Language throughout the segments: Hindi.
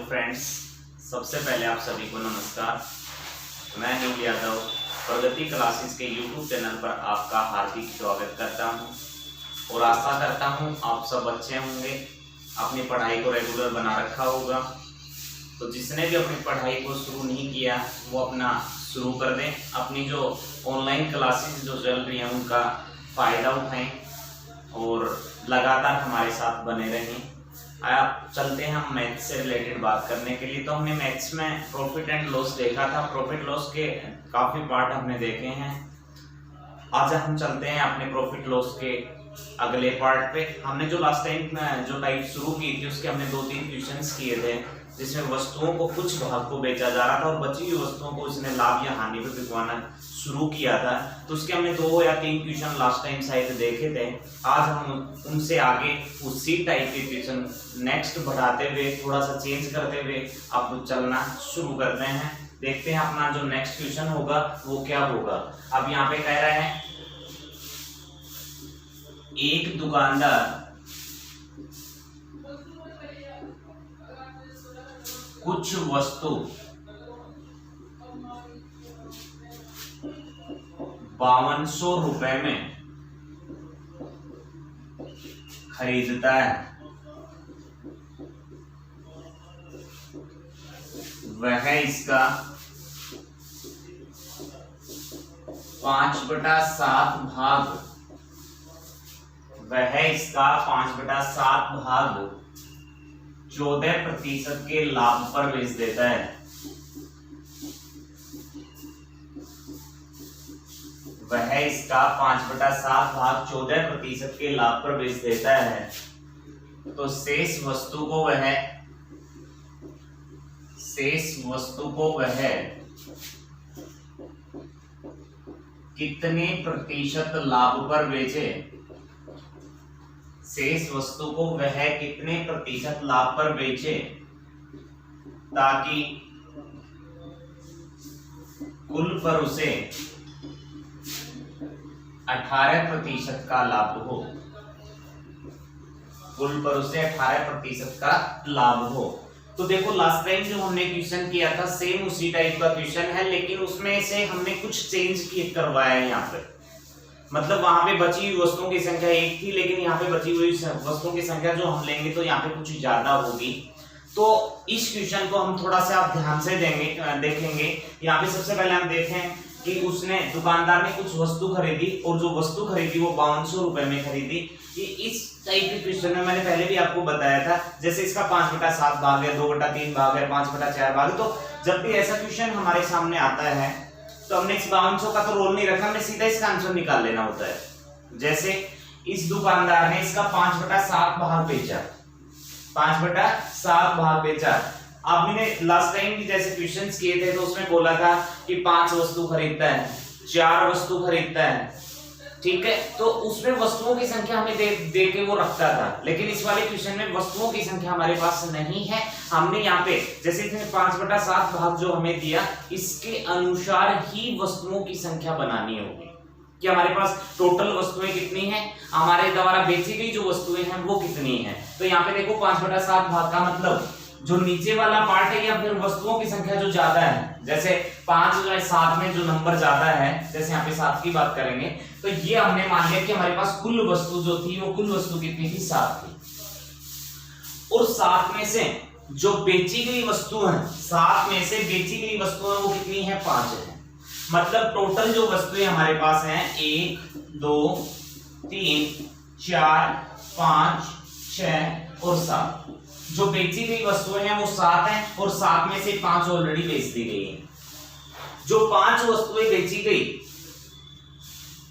फ्रेंड्स, सबसे पहले आप सभी को नमस्कार। मैं नील यादव प्रगति क्लासेस के यूट्यूब चैनल पर आपका हार्दिक स्वागत करता हूं और आशा करता हूं आप सब अच्छे होंगे, अपनी पढ़ाई को रेगुलर बना रखा होगा। तो जिसने भी अपनी पढ़ाई को शुरू नहीं किया वो अपना शुरू कर दें। अपनी जो ऑनलाइन क्लासेस जो चल रही हैं उनका फ़ायदा उठाएं और लगातार हमारे साथ बने रहें। आप चलते हैं हम मैथ्स से रिलेटेड बात करने के लिए। तो हमने मैथ्स में प्रॉफिट एंड लॉस देखा था, प्रॉफिट लॉस के काफ़ी पार्ट हमने देखे हैं। आज हम चलते हैं अपने प्रॉफिट लॉस के अगले पार्ट पे। हमने जो लास्ट टाइम जो टाइप शुरू की थी उसके हमने 2-3 क्वेश्चंस किए थे, जिसमें वस्तुओं को कुछ भाग को बेचा जा रहा था और बची हुई वस्तुओं को उसने लाभ या हानि पे बिकवाना शुरू किया था। तो उसके हमने 2 या 3 क्वेश्चन लास्ट टाइम शायद देखे थे। आज हम उनसे आगे उसी टाइप के क्वेश्चन नेक्स्ट बढ़ाते हुए, थोड़ा सा चेंज करते हुए अब चलना शुरू करते हैं। देखते हैं अपना जो नेक्स्ट क्वेश्चन होगा वो क्या होगा। अब यहाँ पे कह रहे हैं एक दुकानदार कुछ वस्तु 5200 रुपए में खरीदता है। वह इसका 5/7 भाग 14% के लाभ पर बेच देता है। वह इसका 5/7 भाग 14% के लाभ पर बेच देता है। तो शेष वस्तु को वह कितने प्रतिशत लाभ पर बेचे? शेष वस्तु को वह कितने प्रतिशत लाभ पर बेचे ताकि कुल पर उसे 18% का लाभ हो। कुल पर उसे 18% का लाभ हो। तो देखो लास्ट टाइम जो हमने क्वेश्चन किया था सेम उसी टाइप का क्वेश्चन है, लेकिन उसमें से हमने कुछ चेंज करवाया है यहाँ पे। मतलब वहां पे बची हुई वस्तुओं की संख्या 1 थी, लेकिन यहाँ पे बची हुई वस्तुओं की संख्या जो हम लेंगे तो यहाँ पे कुछ ज्यादा होगी। तो इस क्वेश्चन को हम थोड़ा सा आप ध्यान से देखेंगे। यहाँ पे सबसे पहले हम देखें कि उसने दुकानदार ने कुछ वस्तु खरीदी और जो वस्तु खरीदी वो 5200 रुपए में खरीदी। ये इस टाइप के क्वेश्चन में मैंने पहले भी आपको बताया था, जैसे इसका 5/7 भाग है, 2/3 भाग है, 5/4 भाग है। तो जब भी ऐसा क्वेश्चन हमारे सामने आता है तो हमने इस 5200 का तो रोल नहीं रखा, हमने सीधा इसका आंसर निकाल लेना होता है। जैसे इस दुकानदार ने इसका 5/7 भाग बेचा, 5/7 भाग बेचा। आपने लास्ट टाइम भी जैसे क्वेश्चंस किए थे तो उसमें बोला था कि 5 वस्तु खरीदता है, 4 वस्तु खरीदता है, ठीक है। तो उसमें वस्तुओं की संख्या हमें दे के वो रखता था, लेकिन इस वाले क्वेश्चन में वस्तुओं की संख्या हमारे पास नहीं है। हमने यहाँ पे जैसे इसने 5/7 भाग जो हमें दिया, इसके अनुसार ही वस्तुओं की संख्या बनानी होगी कि हमारे पास टोटल वस्तुएं कितनी हैं, हमारे द्वारा बेची गई जो वस्तुएं हैं वो कितनी हैं। तो यहाँ पे देखो 5/7 भाग का मतलब जो नीचे वाला पार्ट है या फिर वस्तुओं की संख्या जो ज्यादा है, जैसे 5 जो है 7 में जो नंबर ज्यादा है, जैसे यहाँ पे 7 की बात करेंगे तो ये हमने मान लिया कि हमारे पास कुल वस्तु जो थी वो कुल वस्तु कितनी थी? 7 थी। और 7 में से जो बेची गई वस्तु है, 7 में से बेची गई वस्तु है वो कितनी है? 5 है। मतलब टोटल जो वस्तुएं हमारे पास हैं 1 2 3 4 5 6 और 7। जो बेची गई वस्तुएं हैं वो 7 हैं और 7 में से 5 ऑलरेडी बेच दी गई है। जो 5 वस्तुएं बेची गई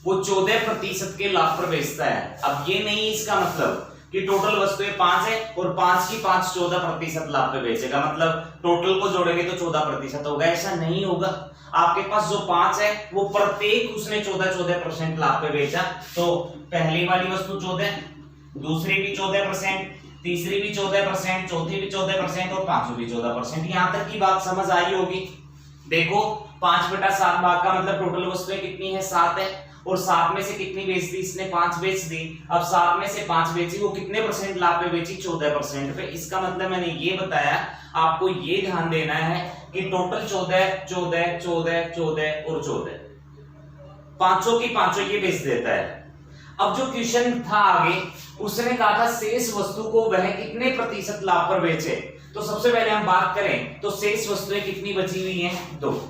वो 14% के लाभ पर बेचता है। अब ये नहीं इसका मतलब कि टोटल वस्तुएं 5 है और 5 की 5 14% लाभ पे बेचेगा, मतलब टोटल को जोड़ेंगे तो 14% होगा, ऐसा नहीं होगा। आपके पास जो 5 है वो प्रत्येक उसने 14% लाभ पे बेचा। तो पहली वाली वस्तु 14, दूसरी भी 14%, तीसरी भी 14%, चौथी भी 14% और पांचवी भी 14%। यहां तक की बात समझ आई होगी। देखो 5/7 भाग का मतलब टोटल वस्तुएं कितनी है? 7 है और 7 में से कितनी बेच दी इसने? 5 बेच दी। अब 7 में से 5 बेची, वो कितने परसेंट लाभ पे बेची? 14% पे। इसका मतलब मैंने ये बताया, आपको ये ध्यान देना है कि टोटल 14 14 14 14 और 14, पांचों की पांचों ये बेच देता है। अब जो क्वेश्चन था आगे, उसने कहा था शेष वस्तु को वह कितने प्रतिशत लाभ पर बेचे। तो सबसे पहले हम बात करें तो शेष वस्तुएं कितनी बची हुई हैं? 2।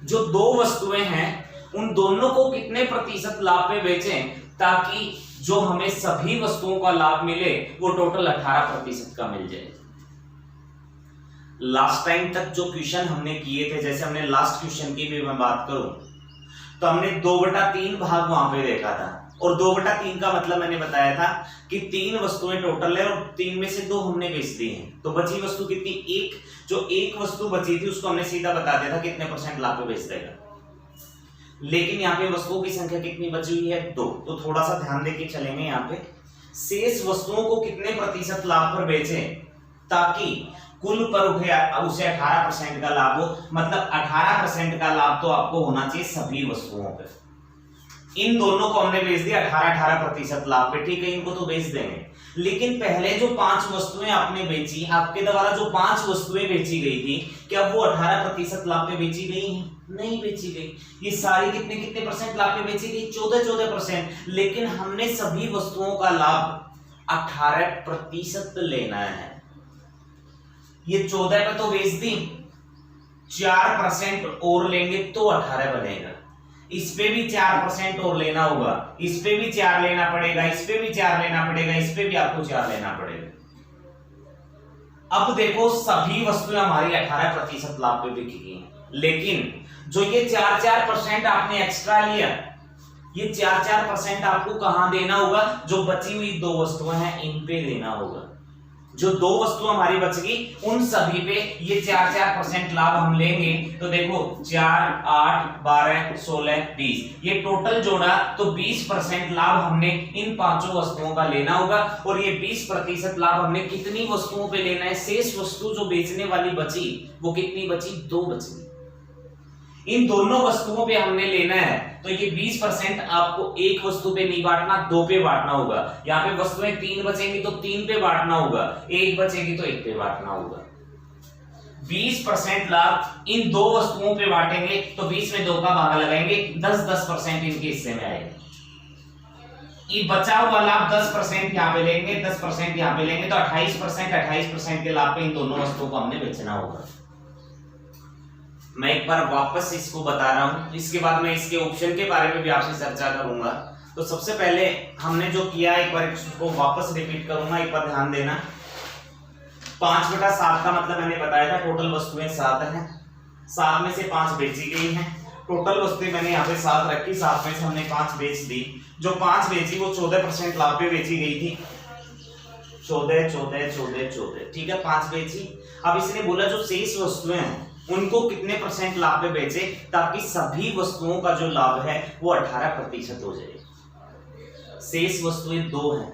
जो 2 वस्तुएं हैं उन दोनों को कितने प्रतिशत लाभ पे बेचें ताकि जो हमें सभी वस्तुओं का लाभ मिले वो टोटल 18% का मिल जाए। लास्ट टाइम तक जो क्वेश्चन हमने किए थे, जैसे हमने लास्ट क्वेश्चन की भी मैं बात करूं तो हमने 2/3 भाग वहां पे देखा था, और 2/3 का मतलब मैंने बताया था कि 3 वस्तुएं टोटल है और 3 में से 2 हमने बेच दी हैं। तो बची वस्तु कितनी? 1। जो 1 वस्तु बची थी उसको हमने सीधा बता दिया था कितने % लाभ पे बेच देगा। लेकिन यहाँ पे वस्तुओं की संख्या कितनी बची हुई है? 2। तो थोड़ा सा ध्यान देके चलेंगे। यहाँ पे शेष वस्तुओं को कितने प्रतिशत लाभ पर बेचें ताकि कुल पर उसे 18% का लाभ हो। मतलब 18% का लाभ तो आपको होना चाहिए सभी वस्तुओं पे। इन दोनों को हमने बेच दिया 18% लाभ पे, ठीक है, इनको तो बेच देंगे। लेकिन पहले जो 5 वस्तुएं आपने बेची, आपके द्वारा जो 5 वस्तुएं बेची गई थी, क्या वो 18% लाभ पे बेची गई हैं? नहीं बेची गई। ये सारी कितने कितने परसेंट लाभ पे बेची गई? 14%। लेकिन हमने सभी वस्तुओं का लाभ 18% लेना है। ये 14 पे तो बेच दी, 4% और लेंगे तो 18 बनेगा। इस पे भी 4% और लेना होगा, इस पे भी 4 लेना पड़ेगा, इस पे भी 4 लेना पड़ेगा, इस पे भी आपको 4 लेना पड़ेगा। अब देखो सभी वस्तुएं हमारी 18% लाभ पे बिकी गई हैं, लेकिन जो ये 4% आपने एक्स्ट्रा लिया, ये 4% आपको कहां देना होगा? जो बची हुई 2 वस्तुएं हैं इन पे देना होगा। जो 2 वस्तुएं हमारी बच गई उन सभी पे ये 4% लाभ हम लेंगे। तो देखो 4 8 12 16 20, ये टोटल जोड़ा तो 20% लाभ हमने इन 5 वस्तुओं का लेना होगा। और ये 20% लाभ हमने कितनी वस्तुओं पे लेना है? शेष वस्तु जो बेचने वाली बची वो कितनी बची? 2 बची। इन दोनों वस्तुओं पे हमने लेना है, तो ये 20% आपको एक वस्तु पे नहीं बांटना, 2 पे बांटना होगा। यहाँ पे वस्तुएं 3 बचेंगी तो 3 पे बांटना होगा, 1 बचेगी तो 1 पे बांटना होगा। 20% लाभ इन 2 वस्तुओं पे बांटेंगे तो 20 में 2 का भाग लगाएंगे, 10% इनके हिस्से में आएगा। ये बचा हुआ लाभ 10% यहाँ पे लेंगे, 10% यहाँ पे लेंगे, तो 28% के लाभ पे इन दोनों वस्तुओं को हमने बेचना होगा। मैं एक बार वापस इसको बता रहा हूं, इसके बाद मैं इसके ऑप्शन के बारे में भी आपसे चर्चा करूंगा। तो सबसे पहले हमने जो किया, एक बार इसको वापस रिपीट करूंगा, एक बार ध्यान देना। 5/7 का मतलब मैंने बताया था टोटल वस्तुएं 7 हैं, 7 में से 5 बेची गई हैं। टोटल वस्तुएं मैंने यहाँ पे 7 रखी, 7 में से हमने 5 बेच दी। जो 5 बेची वो 14% लाभ पे बेची गई थी। 14 14 14 14, ठीक है, 5 बेची। अब इसने बोला जो शेष वस्तुएं हैं उनको कितने % लाभ पे बेचे ताकि सभी वस्तुओं का जो लाभ है वो 18% हो जाए। शेष वस्तुएं 2 हैं,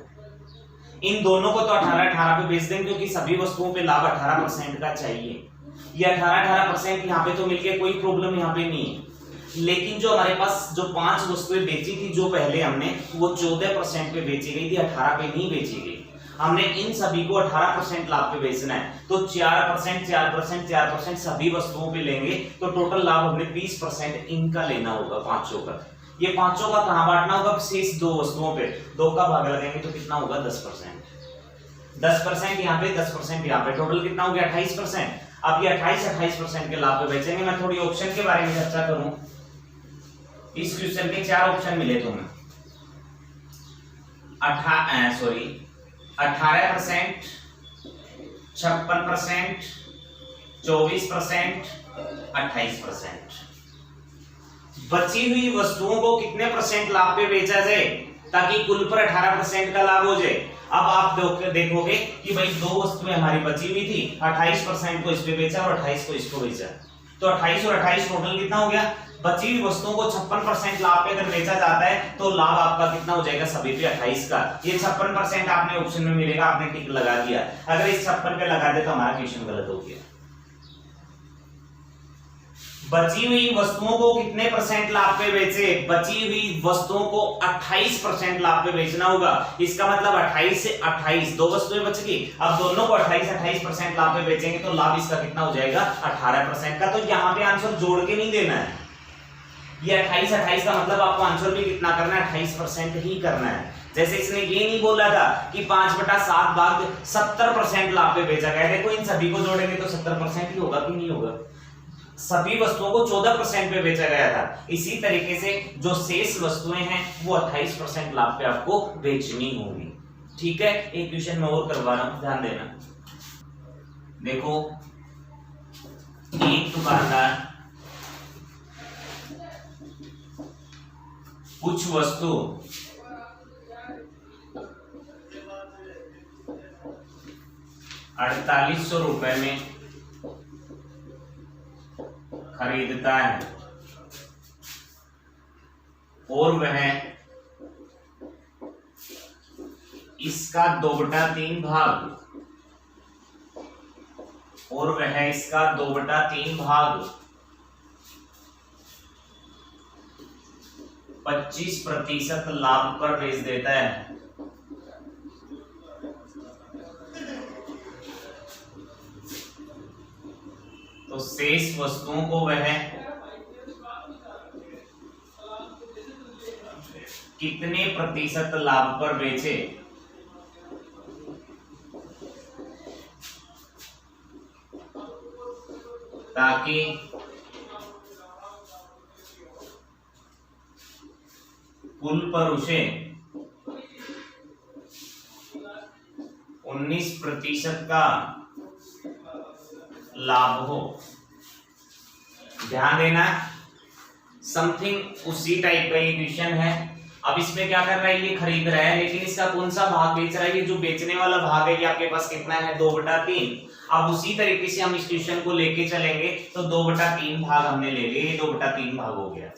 इन दोनों को तो 18 पे बेच देंगे क्योंकि सभी वस्तुओं पे लाभ 18% का चाहिए। ये 18% यहाँ पे तो मिल गया, कोई प्रॉब्लम यहाँ पे नहीं है। लेकिन जो हमारे पास जो 5 वस्तुएं बेची थी जो पहले हमने, वो 14% पे बेची गई थी, 18 पे नहीं बेची गई। हमने इन सभी को 18% लाभ पे बेचना है, तो 4% सभी वस्तुओं पे लेंगे तो टोटल लाभ हमने 20% इनका लेना होगा, 5 का। ये 5 का कहां बांटना होगा? शेष 2 वस्तुओं पे 2 का भाग लगाएंगे तो कितना होगा? 10%। 10% यहाँ पे, 10% यहाँ पे, टोटल कितना हो गया? 28%। अब ये 28% के लाभ पे बेचेंगे। मैं थोड़ी ऑप्शन के बारे में चर्चा करूं। इस क्वेश्चन के 4 ऑप्शन मिले तुम्हें। 18%, 56%, 24%, 28%। बची हुई वस्तुओं को कितने % लाभ पे बेचा जाए ताकि कुल पर 18% का लाभ हो जाए? अब आप देखोगे कि भाई 2 वस्तुएं हमारी बची हुई थी, 28% को इस पे बेचा और 28 को इसको बेचा, तो 28 और 28 टोटल कितना हो गया? बची हुई वस्तुओं को 56% लाभ पे अगर बेचा जाता है तो लाभ आपका कितना हो जाएगा? सभी पे 28 का। ये 56% आपने ऑप्शन में मिलेगा, आपने टिक लगा दिया। अगर इस 56 पे लगा दे तो हमारा क्वेश्चन गलत हो गया। बची हुई वस्तुओं को कितने परसेंट लाभ पे बेचे? बची हुई वस्तुओं को 28% लाभ पे बेचना होगा। इसका मतलब 28 से 28 दो वस्तुएं बच गई। अब दोनों को 28% लाभ पे बेचेंगे तो लाभ इसका कितना हो जाएगा? 18% का। तो यहाँ पे आंसर जोड़ के नहीं देना है, ये 28 का मतलब आपको आंसर भी कितना करना है? 28% ही करना है। जैसे इसने ये नहीं बोला था कि 5/7 भाग 70% लाभ पे बेचा गया। देखो इन सभी को जोड़ेंगे तो 70% ही होगा कि नहीं होगा? सभी वस्तुओं को 14% पे बेचा गया था। इसी तरीके से जो शेष वस्तुएं हैं वो 28% लाभ पे आपको बेचनी होगी। ठीक है, एक क्वेश्चन मैं और करवा रहा हूं, ध्यान देना। देखो, एक दुकानदार कुछ वस्तु 4800 रुपए में खरीदता है और वह इसका 2/3 भाग 25% लाभ पर बेच देता है। तो शेष वस्तुओं को वह कितने प्रतिशत लाभ पर बेचे? ताकि कुल पर उसे 19% का लाभ हो। ध्यान देना, समथिंग उसी टाइप का ये क्वेश्चन है। अब इसमें क्या कर रहा है? ये खरीद रहा है, लेकिन इसका कौन सा भाग बेच रहा है? ये जो बेचने वाला भाग है ये आपके पास कितना है? 2/3। अब उसी तरीके से हम इस क्वेश्चन को लेके चलेंगे तो 2/3 भाग हमने ले लिए, ये 2/3 भाग हो गया।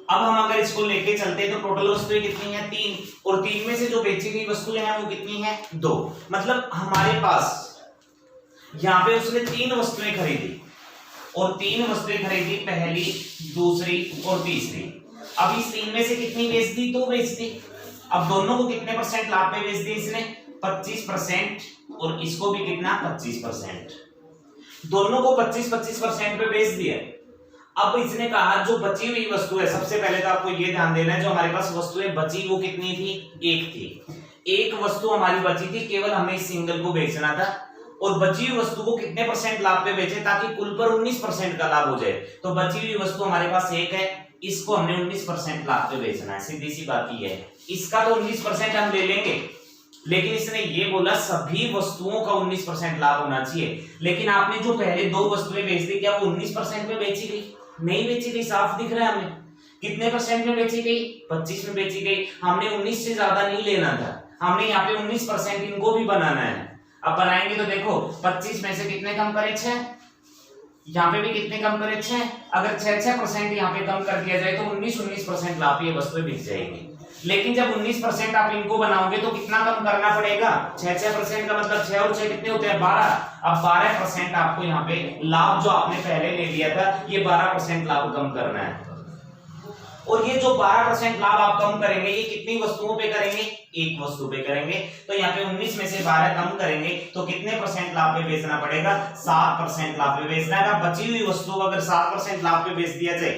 अब हम अगर इसको लेके चलते हैं तो टोटल वस्तुएं कितनी है? 3, और 3 में से जो बेची गई वस्तुएं हैं वो कितनी है? 2। मतलब हमारे पास यहाँ पे उसने 3 वस्तुएं खरीदी, और 3 वस्तुएं खरीदी, पहली, दूसरी और तीसरी। अब इस 3 में से कितनी बेच दी? 2 बेच दी। अब दोनों को कितने परसेंट लाभ पे बेच दी इसने? 25%, और इसको भी कितना? 25%। दोनों को 25% पे बेच दिया। अब इसने कहा जो बची हुई वस्तु है, सबसे पहले तो आपको ये ध्यान देना है जो हमारे पास वस्तुएं बची वो कितनी थी? 1 थी। एक वस्तु हमारी बची थी, केवल हमें इस सिंगल को बेचना था, और बची हुई वस्तु को कितने परसेंट लाभ पे बेचे ताकि कुल पर 19% का लाभ हो जाए। तो बची हुई वस्तु हमारे पास 1 है, इसको हमने 19% लाभ पे बेचना है। सीधी सी बात ही है। इसका तो 19% हम ले लेंगे, लेकिन इसने ये बोला सभी वस्तुओं का 19% लाभ होना चाहिए। लेकिन आपने जो पहले 2 वस्तुएं बेच दी, क्या वो 19% में बेची गई? नहीं बेची गई। साफ दिख रहा है हमें। कितने परसेंट में बेची गई? 25 में बेची गई। हमने 19 से ज्यादा नहीं लेना था, हमने यहाँ पे 19% इनको भी बनाना है। अब बनाएंगे तो देखो 25 में से कितने कम करे? 6। यहाँ पे भी कितने कम करे? 6। अगर 6% यहाँ पे कम कर दिया जाए तो 19% लाभ ये वस्तुएं बिक जाएगी। लेकिन जब 19% आप इनको बनाओगे तो कितना कम करना पड़ेगा? 6% का मतलब 6 और 6 कितने होते हैं? 12। अब 12% आपको यहाँ पे लाभ जो आपने पहले ले लिया था ये 12% लाभ कम करना है। और ये जो 12% लाभ आप कम करेंगे ये कितनी वस्तुओं पे करेंगे? एक वस्तु पे करेंगे। तो यहाँ पे 19 में से 12 कम करेंगे तो कितने परसेंट लाभ पे बेचना पड़ेगा? 7% लाभ पे बेचना है। बची हुई वस्तु को अगर 7% लाभ पे बेच दिया जाए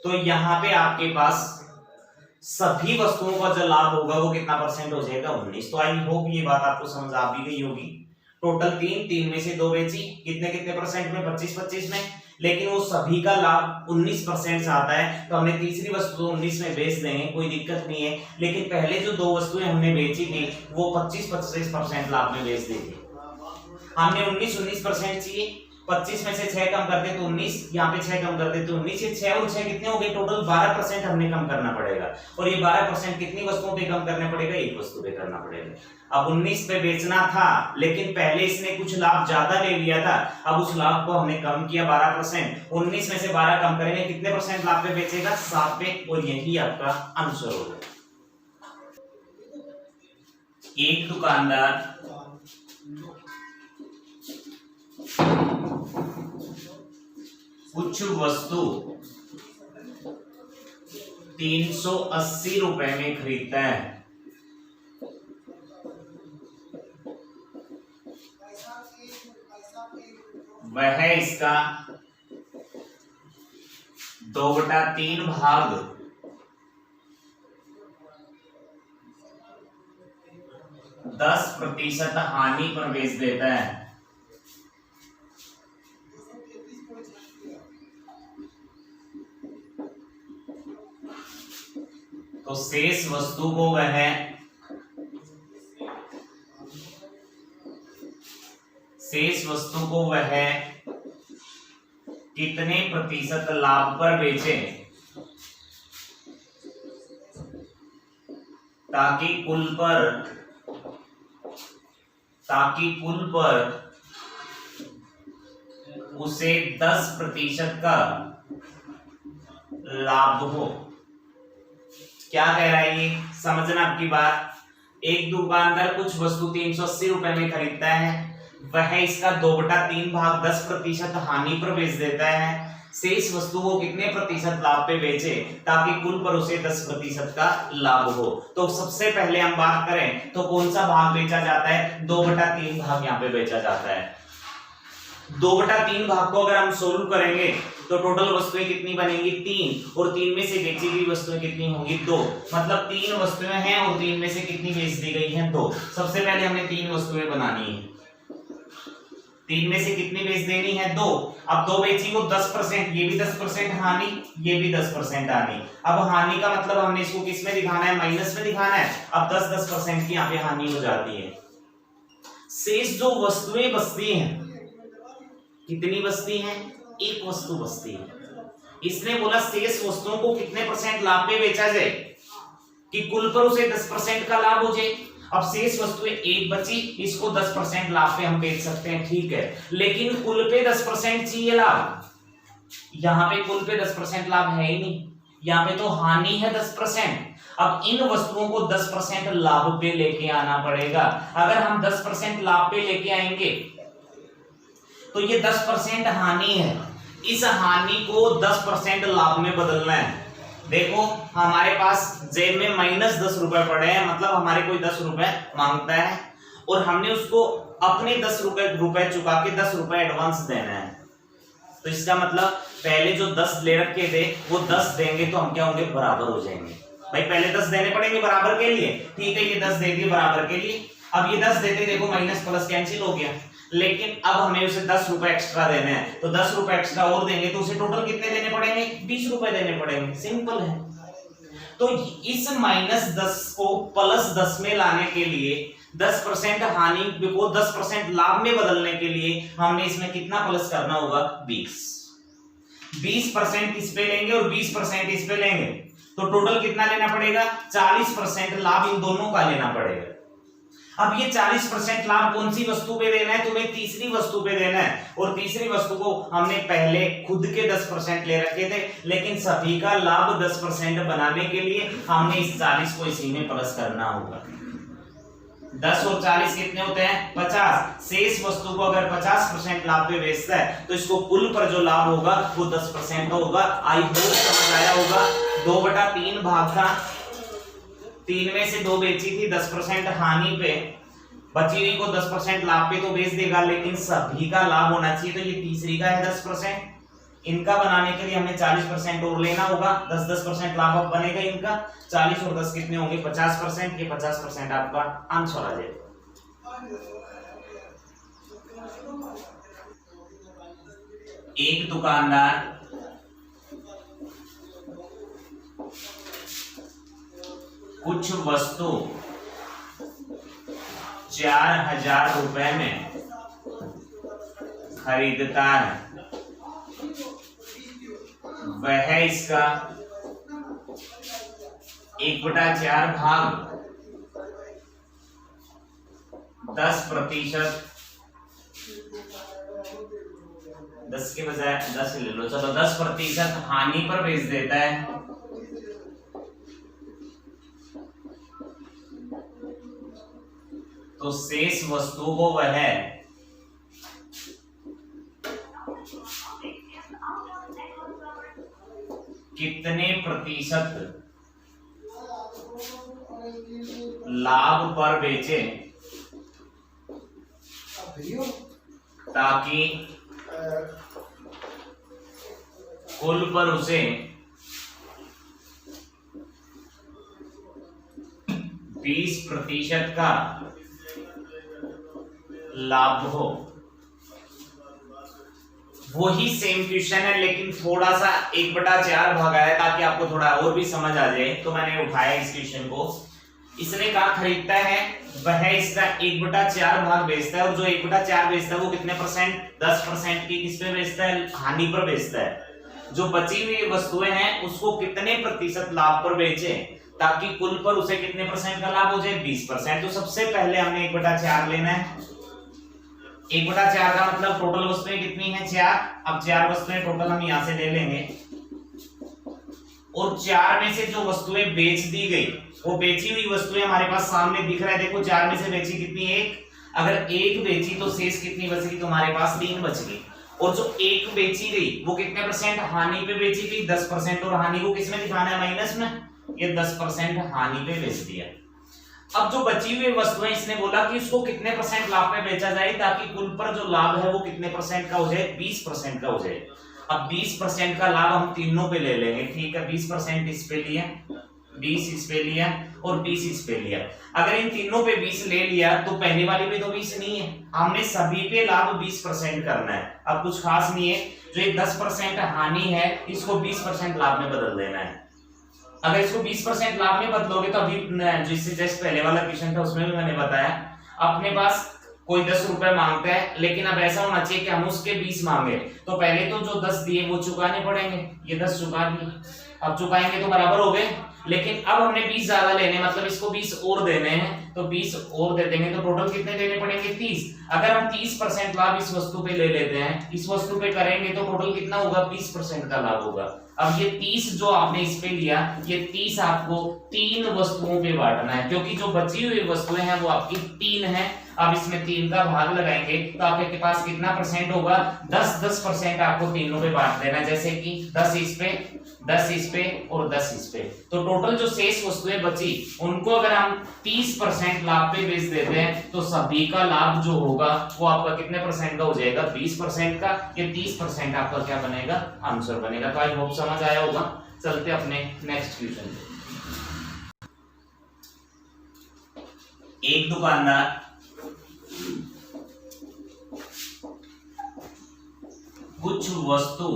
तो यहाँ पे आपके पास सभी वस्तुओं का जो लाभ होगा वो कितना परसेंट हो जाएगा? 19। तो आई होप ये बात आपको समझ आ भी गई होगी। टोटल 3 में से 2 बेची, कितने परसेंट में? 25 में। लेकिन वो सभी का लाभ 19% से आता है, तो हमने तीसरी वस्तु 19 में बेच देंगे, कोई दिक्कत नहीं है। लेकिन पहले जो 2 वस्तुएं हमने बेची थी वो 25% लाभ में बेच दी थी। हमने 19% चाहिए, 25 में से 6 कम करते तो 19, यहाँ पे 6 कम करते तो 19, 6 और 6 कितने हो गए? टोटल 12% हमने कम करना पड़ेगा। और ये 12% कितनी वस्तुओं पे कम करने पड़ेगा? एक वस्तु पे करना पड़ेगा। अब 19 पे बेचना था, लेकिन पहले इसने कुछ लाभ ज्यादा ले लिया था, अब उस लाभ को हमने कम किया 12%। 19 में से 12 कम करेंगे, कितने परसेंट लाभ पे बेचेगा? 7 पे। और यही आपका आंसर होगा। एक दुकानदार कुछ वस्तु 380 रुपए में खरीदता है, वह इसका 2/3 भाग 10% हानि पर बेच देता है। तो शेष वस्तु को वह कितने प्रतिशत लाभ पर बेचे ताकि कुल पर उसे 10% का लाभ हो। क्या कह रहा है ये, समझना आपकी बात। एक दुकानदार कुछ वस्तु 380 रुपए में खरीदता है, वह इसका 2/3 भाग 10% हानि पर बेच देता है। शेष वस्तु को कितने प्रतिशत लाभ पे बेचे ताकि कुल पर उसे 10% का लाभ हो। तो सबसे पहले हम बात करें तो कौन सा भाग बेचा जाता है, 2/3 भाग यहाँ पे बेचा जाता है। 2/3 भाग को अगर हम सोल्व करेंगे तो टोटल वस्तुएं कितनी बनेंगी, 3, और 3 में से बेची गई वस्तुएं कितनी होंगी, 2। मतलब 3 वस्तुएं हैं और 3 में से कितनी बेच दी गई हैं, 2। सबसे पहले हमने 3 वस्तुएं बनानी है, 3 में से कितनी बेच देनी है, 2। अब 2 बेची वो 10%, ये भी 10% हानि, ये भी 10% हानि। अब हानि का मतलब हमने इसको किस में दिखाना है, माइनस में दिखाना है। अब 10% की यहाँ पे हानि हो जाती है। शेष जो वस्तुएं बचती हैं, कितनी बचती हैं, 1 वस्तु बचती है। इसने बोला शेष वस्तुओं को कितने % लाभ पे बेचा जाए कि कुल पर उसे 10% का लाभ हो जाए। अब शेष वस्तुएं 1 बची, इसको 10% लाभ पे हम बेच सकते हैं, ठीक है। लेकिन कुल पे 10% चाहिए लाभ, यहाँ पे कुल पे 10% लाभ है ही नहीं, यहाँ पे तो हानि है 10%। अब इन वस्तुओं को 10% लाभ पे लेके आना पड़ेगा। अगर हम 10% लाभ पे लेके आएंगे तो ये 10% हानि है, इस हानि को 10% लाभ में बदलना है। देखो हमारे पास जेब में -10 रुपए पड़े हैं, मतलब हमारे कोई 10 रुपए मांगता है और हमने उसको अपने 10 रुपए चुका के 10 रुपए एडवांस देना है। तो इसका मतलब पहले जो 10 ले रखे थे वो 10 देंगे तो हम क्या होंगे, बराबर हो जाएंगे। भाई पहले 10 देने पड़ेंगे बराबर के लिए, ठीक है, ये 10 दे दिए बराबर के लिए। अब ये 10 देते, देखो माइनस प्लस कैंसिल हो गया, लेकिन अब हमें उसे 10 रुपए एक्स्ट्रा देने हैं, तो 10 रुपए एक्स्ट्रा और देंगे तो उसे टोटल कितने देने पड़ेंगे, 20 रुपए देने पड़ेंगे, सिंपल है। तो इस -10 को +10 में लाने के लिए, 10% हानि को 10% लाभ में बदलने के लिए हमने इसमें कितना प्लस करना होगा, 20% इस पे लेंगे और 20% इस पे लेंगे, तो टोटल कितना लेना पड़ेगा, 40% लाभ इन दोनों का लेना पड़ेगा। अब ये 40% लाभ कौन सी वस्तु पे देना है, तुम्हें तीसरी वस्तु पे देना है। और तीसरी वस्तु को हमने पहले खुद के 10% ले रखे थे, लेकिन सभी का लाभ 10% बनाने के लिए हमने इस 40 को इसी में प्लस करना होगा। 10 और 40 कितने होते हैं, 50। शेष वस्तु को अगर 50% लाभ पे बेचता है तो इसको कुल पर जो लाभ होगा वो 10% का होगा। आई होप समझ आया होगा। 2/3 भाग था, 3 में से 2 बेची थी 10% हानि पे, बची हुई को 10% लाभ पे तो बेच देगा, लेकिन सभी का लाभ होना चाहिए, तो ये तीसरी का है 10%। इनका बनाने के लिए हमें 40% और लेना होगा, 10% लाभ अब बनेगा इनका। 40 और 10 कितने होंगे, 50%। ये 50% आपका आंसर आ जाएगा। एक दुकानदार कुछ वस्तु 4000 रुपए में खरीदता है, वह इसका 1/4 भाग 10%, 10 के बजाय 10 ले लो, चलो 10% हानि पर बेच देता है। तो शेष वस्तु को वह कितने प्रतिशत लाभ पर बेचे ताकि कुल पर उसे 20% का लाभ हो। वही सेम क्वेश्चन है लेकिन थोड़ा सा 1/4 भागा है ताकि आपको थोड़ा और भी समझ आ जाए, तो मैंने उठाया इस क्वेश्चन को। इसने कहा खरीदता है, वह इसका 1/4 भाग बेचता है, और जो 1/4 बेचता है वो कितने परसेंट, 10% की किस पे बेचता है, हानि पर बेचता है। जो बची हुई वस्तुएं हैं उसको कितने प्रतिशत लाभ पर बेचे ताकि कुल पर उसे कितने परसेंट का लाभ हो जाए, 20%। तो सबसे पहले हमने 1/4 लेना है। 1/4 का मतलब टोटल वस्तुएं कितनी है, 4। अब 4 वस्तुएं टोटल हम यहां से ले लेंगे, और 4 में से जो वस्तुएं बेच दी गई, वो बेची हुई वस्तुएं हमारे पास सामने दिख रहा है। देखो 4 में से बेची कितनी, 1। अगर 1 बेची तो शेष कितनी बचेगी, तुम्हारे पास 3 बचेगी। और जो 1 बेची गई वो कितने परसेंट हानि पे बेची गई, 10%। और हानि को किसमें दिखाना है, माइनस में। ये 10% हानि पे बेच दिया। अब जो बची हुई वस्तुएं, इसने बोला कि उसको कितने परसेंट लाभ पे बेचा जाए ताकि कुल पर जो लाभ है वो कितने परसेंट का हो जाए, 20% का हो जाए। अब 20% का लाभ हम तीनों पे ले लेंगे, ठीक है। 20% इस पे लिया, 20 इस पे लिया, और 20 इस पे लिया। अगर इन तीनों पे 20 ले लिया तो पहले वाली पे तो 20 नहीं है, हमने सभी पे लाभ 20% करना है। अब कुछ खास नहीं है, जो एक 10% हानि है इसको 20% लाभ में बदल देना है। अगर इसको 20% लाभ में बदलोगे तो अभी जिससे जस्ट पहले वाला क्वेश्चन था उसमें भी मैंने बताया, अपने पास कोई 10 रुपए मांगता है, लेकिन अब ऐसा होना चाहिए कि हम उसके 20 मांगे, तो पहले तो जो 10 दिए वो चुकाने पड़ेंगे। ये 10 चुका दिए, अब चुकाएंगे तो बराबर हो गए। लेकिन अब हमने 20 ज्यादा लेने, मतलब इसको 20 और देने हैं, तो 20 और दे देंगे तो टोटल कितने देने पड़ेंगे, 30। अगर हम 30% लाभ इस वस्तु पे ले लेते हैं, इस वस्तु पे करेंगे तो टोटल कितना होगा, 20% का लाभ होगा। अब ये 30 जो आपने इस पे लिया, ये 30 आपको 3 वस्तुओं पे बांटना है, क्योंकि जो बची हुई वस्तुएं हैं वो आपकी 3 है। अब इसमें 3 का भाग लगाएंगे तो आपके पास कितना परसेंट होगा, 10% आपको तीनों पे बांट देना है। जैसे कि 10 इस पे, 10 इस पे और 10 इस पे, तो टोटल जो शेष वस्तुएं बची उनको अगर हम 30% लाभ पे बेच देते हैं तो सभी का लाभ जो होगा वो आपका कितने परसेंट का हो जाएगा, 20% का। ये 30% आपका क्या बनेगा, आंसर बनेगा। तो आई होप समझ आया होगा। चलते अपने नेक्स्ट क्वेश्चन पे। एक दुकानदार कुछ वस्तु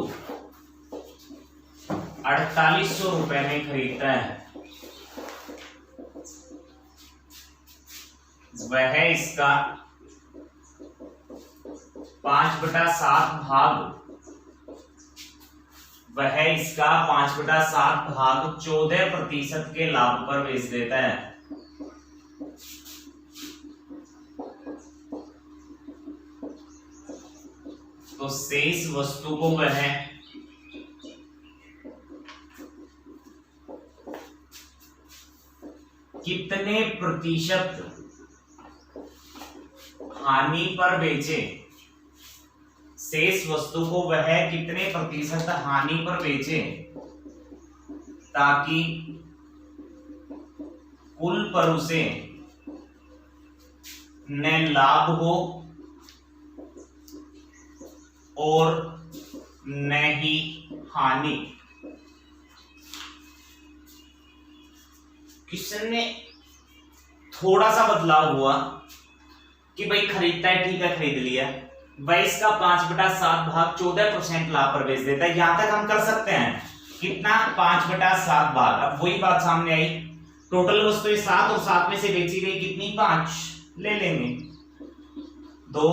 4800 रुपए में खरीदता है, वह इसका 5/7 भाग 14% के लाभ पर बेच देता है। तो शेष वस्तु को वह कितने प्रतिशत हानि पर बेचे, शेष वस्तु को वह कितने प्रतिशत हानि पर बेचे ताकि कुल पर उसे न लाभ हो और न ही हानि। क्वेश्चन में थोड़ा सा बदलाव हुआ कि भाई खरीदता है, ठीक है खरीद लिया, वह इसका 5/7 भाग 14% लाभ पर बेच देता है। यहां तक हम कर सकते हैं, कितना, 5/7 भाग। अब वही बात सामने आई, टोटल वस्तुएं 7 और 7 में से बेची गई कितनी, 5 ले लेंगे, 2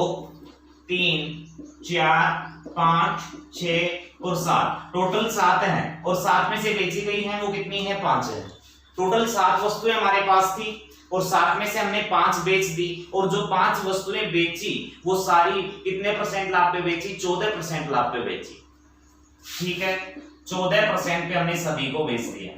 3 4 5 6 और 7, टोटल 7 है, और 7 में से बेची गई है वो कितनी है, 5 है। टोटल 7 वस्तुएं हमारे पास थी और 7 में से हमने 5 बेच दी, और जो 5 वस्तुएं बेची वो सारी कितने परसेंट लाभ पे बेची, 14% लाभ पे बेची। ठीक है, 14% पे हमने सभी को बेच दिया।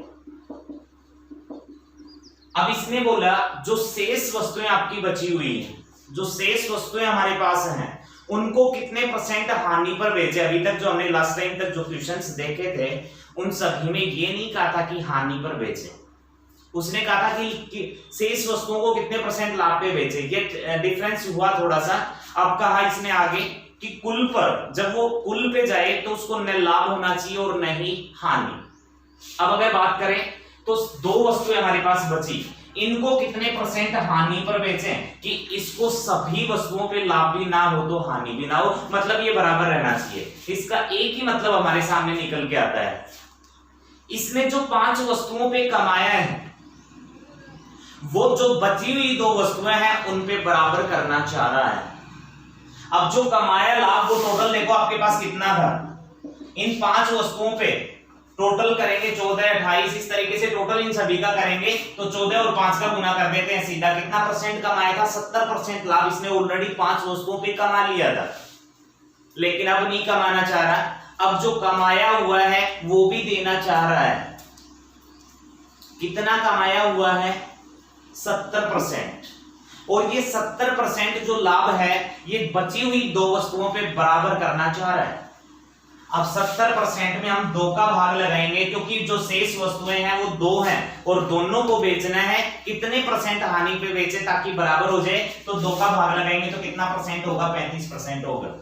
अब इसने बोला जो शेष वस्तुएं आपकी बची हुई हैं, जो शेष वस्तुएं हमारे पास हैं उनको कितने परसेंट हानि पर बेचे। अभी तक जो हमने लास्ट टाइम तक जो क्वेश्चंस देखे थे उन सभी में ये नहीं कहा था कि हानि पर बेचे, उसने कहा था कि शेष वस्तुओं को कितने परसेंट लाभ पे बेचे। ये डिफरेंस हुआ थोड़ा सा। अब कहा इसने आगे कि कुल पर, जब वो कुल पे जाए तो उसको न लाभ होना चाहिए और न ही हानि। अब अगर बात करें तो दो वस्तुएं हमारे पास बची, इनको कितने परसेंट हानि पर बेचें कि इसको सभी वस्तुओं पे लाभ भी ना हो तो हानि भी ना हो, मतलब ये बराबर रहना चाहिए। इसका एक ही मतलब हमारे सामने निकल के आता है, इसने जो 5 वस्तुओं पे कमाया है वो जो बची हुई 2 वस्तुएं हैं उन पे बराबर करना चाह रहा है। अब जो कमाया लाभ वो टोटल देखो आपके पास कितना था, इन 5 वस्तुओं पे टोटल करेंगे 14, 28, इस तरीके से टोटल इन सभी का करेंगे तो 14 और 5 का गुना कर देते हैं सीधा। कितना परसेंट कमाया था? 70% लाभ इसने ऑलरेडी 5 वस्तुओं पे कमा लिया था, लेकिन अब नहीं कमाना चाह रहा। अब जो कमाया हुआ है वो भी देना चाह रहा है। कितना कमाया हुआ है? 70%। और ये 70% जो लाभ है ये बची हुई 2 वस्तुओं पे बराबर करना चाह रहा है। अब 70% में हम 2 का भाग लगाएंगे क्योंकि जो शेष वस्तुएं हैं वो 2 हैं और दोनों को बेचना है। कितने परसेंट हानि पे बेचे ताकि बराबर हो जाए, तो 2 का भाग लगाएंगे तो कितना परसेंट होगा? 35% होगा।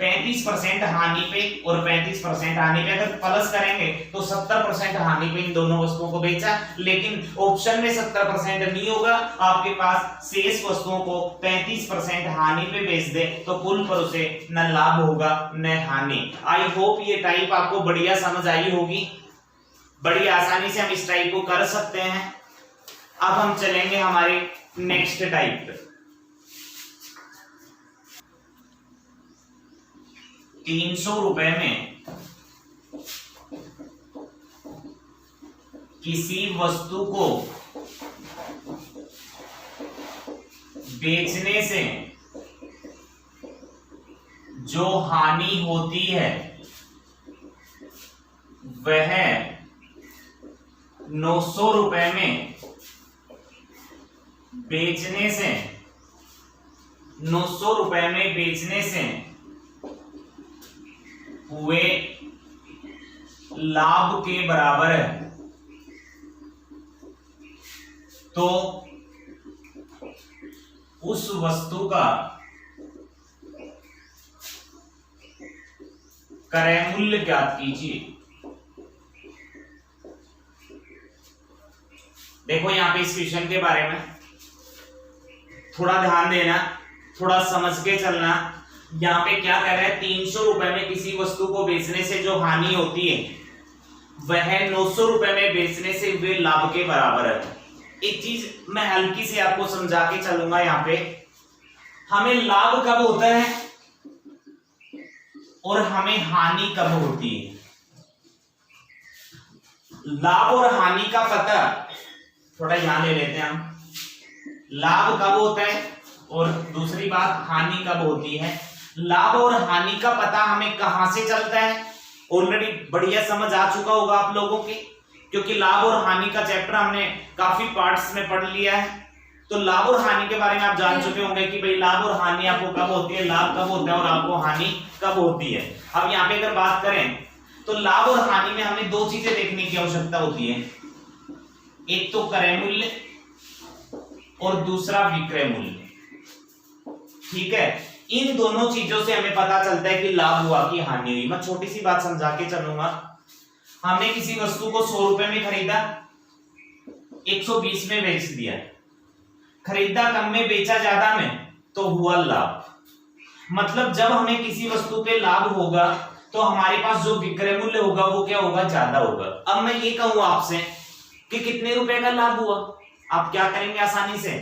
35% हानि पे और 35% हानि पे अगर प्लस करेंगे तो 70% हानि पे इन दोनों वस्तुओं को बेचा, लेकिन ऑप्शन में 70% नहीं होगा। आपके पास शेष वस्तुओं को 35% हानि पे बेच दे तो कुल पर उसे न लाभ होगा न हानि। आई होप ये टाइप आपको बढ़िया समझ आई होगी, बड़ी आसानी से हम इस टाइप को कर सकते हैं। अब हम चलेंगे हमारे नेक्स्ट टाइप पे। 300 रुपए में किसी वस्तु को बेचने से जो हानि होती है वह 900 रुपए में बेचने से 900 रुपए में बेचने से हुए लाभ के बराबर है। तो उस वस्तु का क्रय मूल्य ज्ञात कीजिए। देखो यहां पे इस क्वेश्चन के बारे में थोड़ा ध्यान देना, थोड़ा समझ के चलना। यहाँ पे क्या कह रहा है? 300 रुपए में किसी वस्तु को बेचने से जो हानि होती है वह 900 रुपए में बेचने से वे लाभ के बराबर है। एक चीज मैं हल्की से आपको समझा के चलूंगा। यहाँ पे हमें लाभ कब होता है और हमें हानि कब होती है। लाभ और हानि का पता थोड़ा यहां ले लेते हैं हम। लाभ कब होता है और दूसरी बात हानि कब होती है। लाभ और हानि का पता हमें कहां से चलता है? ऑलरेडी बढ़िया समझ आ चुका होगा आप लोगों के, क्योंकि लाभ और हानि का चैप्टर हमने काफी पार्ट्स में पढ़ लिया है। तो लाभ और हानि के बारे में आप जान चुके होंगे कि भाई लाभ और हानि आपको कब होती है, लाभ कब होता है और आपको हानि कब होती है। अब यहाँ पे अगर बात करें तो लाभ और हानि में हमें 2 चीजें देखने की आवश्यकता होती है, एक तो क्रय मूल्य और दूसरा विक्रय मूल्य। ठीक है, इन दोनों चीजों से हमें पता चलता है कि लाभ हुआ कि हानि हुई। मैं छोटी सी बात समझा के चलूंगा। हमने किसी वस्तु को 100 रुपए में खरीदा, 120 में बेच दिया। खरीदा कम में, बेचा ज्यादा में, तो हुआ लाभ। मतलब जब हमें किसी वस्तु पे लाभ होगा तो हमारे पास जो विक्रय मूल्य होगा वो क्या होगा? ज्यादा होगा। अब मैं ये कहूं आपसे कि कितने रुपए का लाभ हुआ, आप क्या करेंगे आसानी से?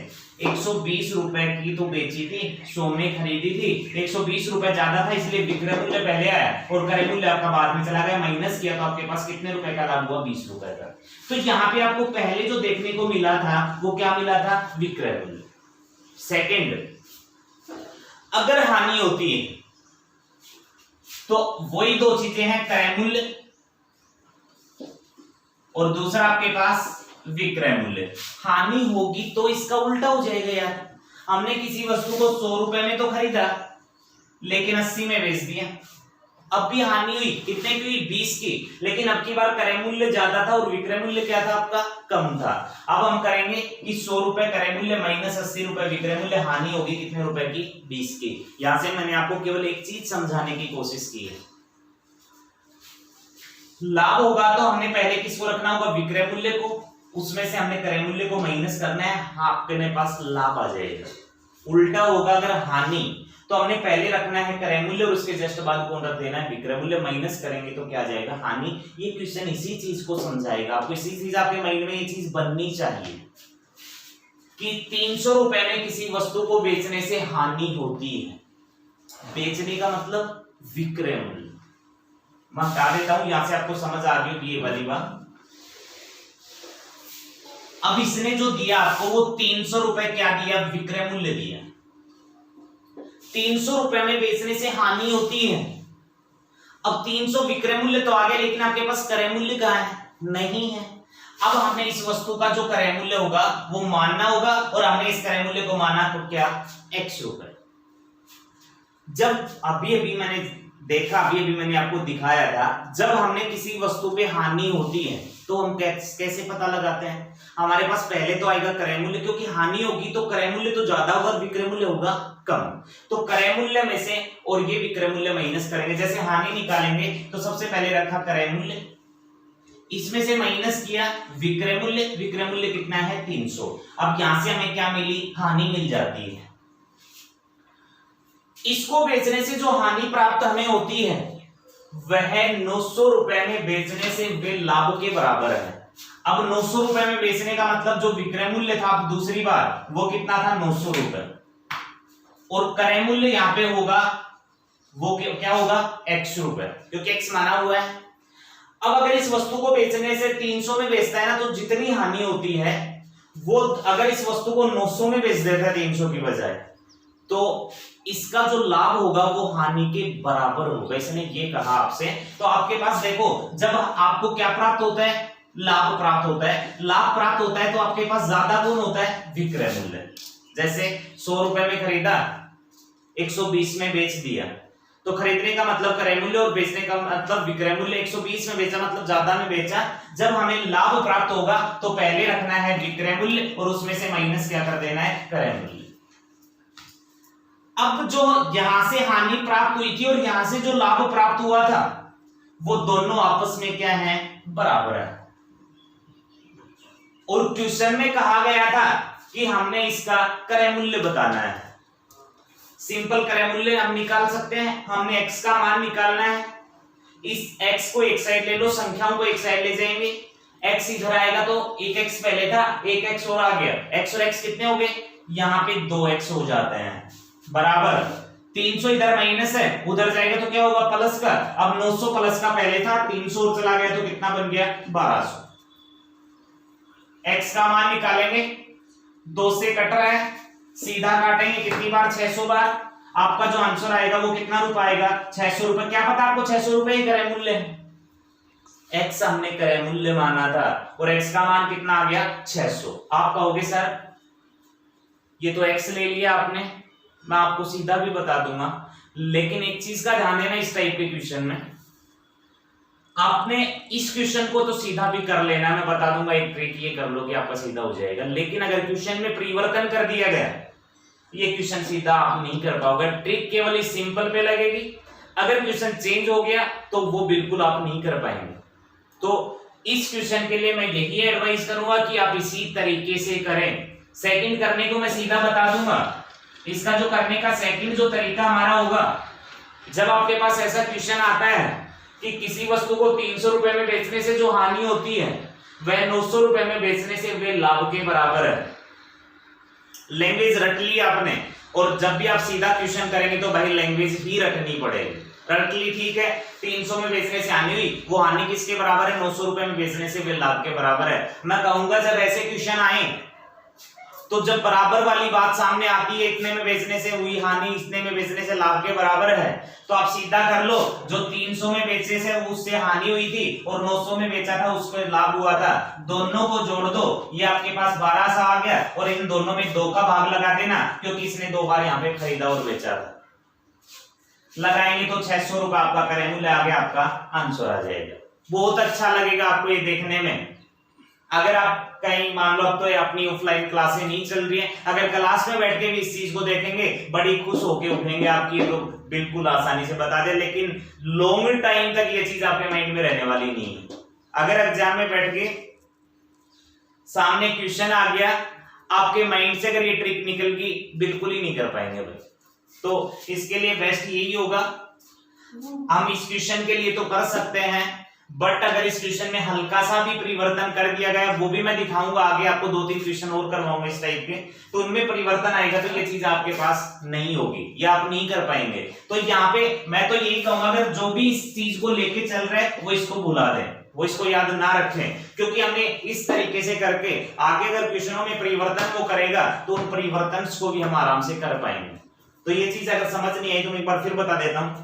120 रुपए की तो बेची थी, 100 में खरीदी थी, 120 रुपए ज्यादा था इसलिए विक्रय मूल्य पहले आया और क्रय मूल्य आपका बाद में चला गया, माइनस किया तो आपके पास कितने रुपए का लाभ हुआ? 20 रुपए का। तो यहाँ पे आपको पहले जो देखने को मिला था वो क्या मिला था? विक्रय मूल्य। सेकंड, अगर हानि होती है तो वही 2 चीजें हैं, क्रय मूल्य और दूसरा आपके पास विक्रय मूल्य। हानि होगी तो इसका उल्टा हो जाएगा यार। हमने किसी वस्तु को 100 रुपए में तो खरीदा लेकिन 80 में बेच दिया। अब भी हानि हुई, कितने की हुई? 20 की। लेकिन अब की बार क्रय मूल्य ज्यादा था और विक्रय मूल्य क्या था आपका? कम था। अब हम करेंगे कि 100 रुपए क्रय मूल्य माइनस 80 रुपए विक्रय मूल्य, हानि होगी कितने रुपए की? 20 की। यहां से मैंने आपको केवल एक चीज समझाने की कोशिश की है। लाभ होगा तो हमने पहले किसको रखना होगा? विक्रय मूल्य को। उसमें से हमने क्रय मूल्य को माइनस करना है, आपके पास लाभ आ जाएगा। उल्टा होगा अगर हानि, तो हमने पहले रखना है क्रय मूल्य और उसके जस्ट बाद कौन रख देना है? विक्रय मूल्य। माइनस करेंगे तो क्या आ जाएगा? हानि। ये क्वेश्चन इसी चीज को समझाएगा आपको, इसी चीज आपके माइंड में ये चीज बननी चाहिए कि 300 रुपए में किसी वस्तु को बेचने से हानि होती है। बेचने का मतलब विक्रय मूल्य। मैं हटा देता हूं, यहां से आपको समझ आ गई होगी ये वाली बात। अब इसने जो दिया आपको वो 300 रुपए क्या दिया? विक्रय मूल्य दिया। 300 रुपए में बेचने से हानि होती है। अब 300 विक्रय मूल्य तो आ गया, लेकिन आपके पास क्रय मूल्य कहां है? नहीं है। अब हमें इस वस्तु का जो क्रय मूल्य होगा वो मानना होगा, और हमने इस क्रय मूल्य को माना तो क्या? x रुपए। जब अभी मैंने देखा, अभी मैंने आपको दिखाया था, जब हमने किसी वस्तु पे हानि होती है तो हम कैसे पता लगाते हैं? हमारे पास पहले तो आएगा क्रय मूल्य, क्योंकि हानि होगी तो क्रय मूल्य तो ज्यादा होगा, विक्रय मूल्य होगा कम। तो क्रय मूल्य में से और ये विक्रय मूल्य माइनस करेंगे। जैसे हानि निकालेंगे तो सबसे पहले रखा क्रय मूल्य, इसमें से माइनस किया विक्रय मूल्य। विक्रय मूल्य कितना है? 300। अब यहां से हमें क्या मिली? हानि मिल जाती है। इसको बेचने से जो हानि प्राप्त हमें होती है वह 900 रुपए में बेचने से वे लाभ के बराबर है। अब 900 रुपए में बेचने का मतलब जो विक्रय मूल्य था अब दूसरी बार वो कितना था? 900 रुपए। और क्रय मूल्य यहां पे होगा वो क्या होगा? x रुपए, क्योंकि x माना हुआ है। अब अगर इस वस्तु को बेचने से 300 में बेचता है ना, तो जितनी हानि होती है वो अगर इस वस्तु को 900 में बेच देता है 300 की बजाय, तो इसका जो लाभ होगा वो हानि के बराबर होगा। इसने ये कहा आपसे। तो आपके पास देखो, जब आपको क्या प्राप्त होता है? लाभ प्राप्त होता है। लाभ प्राप्त होता है तो आपके पास ज्यादा कौन होता है? विक्रय मूल्य। जैसे 100 रुपए में खरीदा, 120 में बेच दिया, तो खरीदने का मतलब क्रय मूल्य और बेचने का मतलब विक्रय मूल्य। 120 में बेचा मतलब ज्यादा में बेचा। जब हमें लाभ प्राप्त होगा तो पहले रखना है विक्रय मूल्य और उसमें से माइनस क्या कर देना है? क्रय मूल्य। अब जो यहां से हानि प्राप्त हुई थी और यहां से जो लाभ प्राप्त हुआ था वो दोनों आपस में क्या है? बराबर है। और क्वेश्चन में कहा गया था कि हमने इसका क्रय मूल्य बताना है। सिंपल क्रय मूल्य हम निकाल सकते हैं। हमने x का मान निकालना है। इस x को एक साइड ले लो, संख्याओं को एक साइड ले जाएंगे। x इधर आएगा तो एक x पहले था, एक x और आ गया। x और x कितने हो गए? यहाँ पे 2x हो जाते हैं, बराबर 300 इधर माइनस है, उधर जाएगा तो क्या होगा? प्लस का। अब 900 प्लस का पहले था, 300 चला गया तो कितना बन गया? 1200। x का मान निकालेंगे, 2 से कट रहा है, सीधा काटेंगे कितनी बार? 600 बार। आपका जो आंसर आएगा वो कितना रुपए आएगा? 600 रुपए। क्या पता आपको 600 रुपए ही क्रय मूल्य है। x हमने क्रय मूल्य माना था और x का मान कितना आ गया? 600। आप कहोगे सर ये तो x ले लिया आपने, मैं आपको सीधा भी बता दूंगा, लेकिन एक चीज का ध्यान देना, इस टाइप के क्वेश्चन में आपने इस क्वेश्चन को तो सीधा भी कर लेना, मैं बता दूंगा एक ट्रिक, ये कर लो कि आपका सीधा हो जाएगा। लेकिन अगर क्वेश्चन में परिवर्तन कर दिया गया, ये क्वेश्चन सीधा आप नहीं कर पाओगे। ट्रिक केवल इस सिंपल पे लगेगी। अगर क्वेश्चन चेंज हो गया तो वो बिल्कुल आप नहीं कर पाएंगे। तो इस क्वेश्चन के लिए मैं यही एडवाइस करूंगा कि आप इसी तरीके से करें। सेकंड करने को मैं सीधा बता दूंगा। इसका जो करने का सेकंड जो तरीका हमारा होगा, जब आपके पास ऐसा क्वेश्चन आता है कि किसी वस्तु को 300 रुपए में बेचने से जो हानि होती है वह 900 रुपए में बेचने से वे लाभ के बराबर है। लैंग्वेज रट ली आपने, और जब भी आप सीधा क्वेश्चन करेंगे तो भाई लैंग्वेज ही रटनी पड़ेगी। रट ली, ठीक है। 300 में बेचने से हानि हुई, वो हानि किसके बराबर है? 900 रुपए में बेचने से वे लाभ के बराबर है। मैं कहूंगा जब ऐसे क्वेश्चन आए तो जब बराबर वाली बात सामने आती है, इतने में बेचने से हुई हानि, इतने में बेचने से लाभ के बराबर है, तो आप सीधा कर लो, जो 300 में बेचने से उससे हानि हुई थी और 900 में बेचा था उसको लाभ हुआ था, दोनों को जोड़ दो, ये आपके पास 1200 आ गया। और इन दोनों में 2 का भाग लगा देना, क्योंकि इसने 2 बार यहाँ पे खरीदा और बेचा था। लगाएंगे तो 600 रुपए आपका क्रय मूल्य आ गया, आपका आंसर आ जाएगा। बहुत अच्छा लगेगा आपको ये देखने में। अगर आप कहीं मान लो अब तो अपनी ऑफलाइन क्लासें नहीं चल रही है, अगर क्लास में बैठ के भी इस चीज को देखेंगे बड़ी खुश होके उठेंगे आपकी, तो बिल्कुल आसानी से बता दे, लेकिन लॉन्ग टाइम तक ये चीज आपके माइंड में रहने वाली नहीं है। अगर एग्जाम में बैठ के सामने क्वेश्चन आ गया, आपके माइंड से अगर ये ट्रिक निकल गई, बिल्कुल ही नहीं कर पाएंगे भाई। तो इसके लिए बेस्ट यही होगा, हम इस क्वेश्चन के लिए तो कर सकते हैं, बट अगर इस क्वेश्चन में हल्का सा भी परिवर्तन कर दिया गया, वो भी मैं दिखाऊंगा आगे आपको, 2-3 क्वेश्चन और करवाऊंगा इस टाइप के, तो उनमें परिवर्तन आएगा तो ये चीज आपके पास नहीं होगी, या आप नहीं कर पाएंगे। तो यहाँ पे मैं तो यही कहूंगा, अगर जो भी इस चीज को लेके चल रहे हैं वो इसको भुला दें, वो इसको याद ना रखें, क्योंकि हमने इस तरीके से करके आगे अगर क्वेश्चनों में परिवर्तन वो करेगा तो उन परिवर्तन को भी हम आराम से कर पाएंगे। तो ये चीज अगर समझ नहीं आई तो मैं एक बार फिर बता देता हूं।